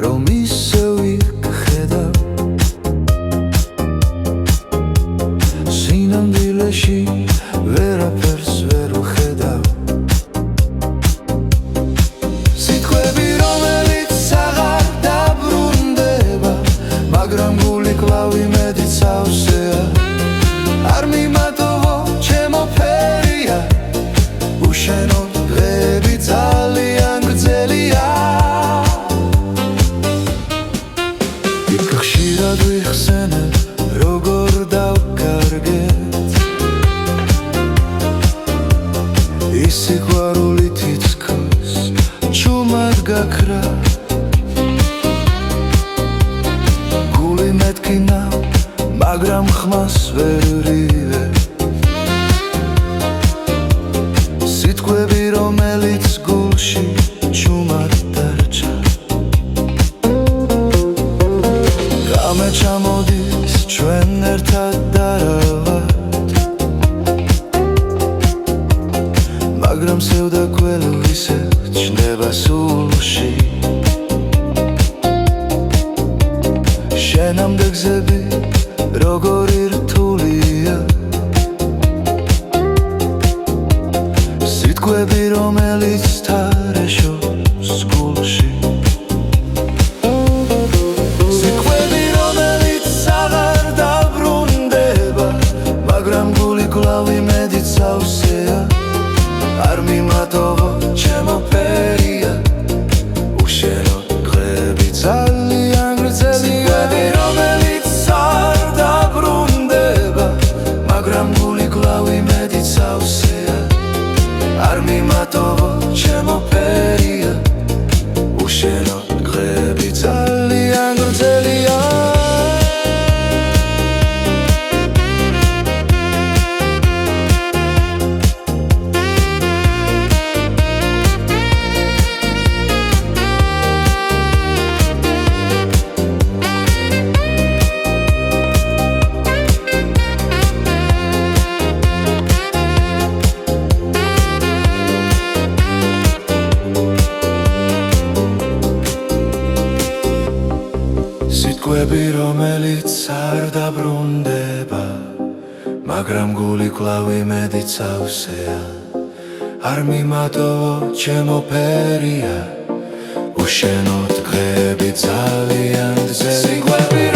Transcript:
რომ ისევ იქხედავ სინამდვილეში ვერაფერს ვერ ვხედავ სიტყვები რომელიც აღარ დაბრუნდება მაგრამ გული კვლავ იმედით სავსეა არ მიმატოვო ჩემო ფერია უშენო დღეები ძალიან გრძელია იქ ხშირად ვიხსენებ როგორ დავკარგეთ ის სიყვარული თითქოს ჩუმად გაქრა გული მეთქინა მაგრამ ხმას ვერ ვრივე სიტყვები რომელიც გულში ჩუმად დარჩა გამე ჩამოდის ჩვენ ერთად დარავად მაგრამ სევდა გველვისე ჩნდება სულში შენამდე გზები როგორი რთულია სიტყვები რომელიც თარეშობს გულში სიტყვები რომელიც აღარ დაბრუნდება მაგრამ გული კვლავ იმედით სავსეა არ მიმატოვო ჩემო ფერია უშენო დღეები ძალიან გრძელია რომელიც არ დაბრუნდება მაგრამ გული კვლავ იმედით სავსეა არ მიმატოვო ჩემო ფერია უშენო დღეები ძალიან გრძელია სიტყვები რომელიც არ დაბრუნდება მაგრამ გული კვლავ იმედით სავსეა არ მიმატოვო ჩემო ფერია უშენო დღეები ძალიან გრძელია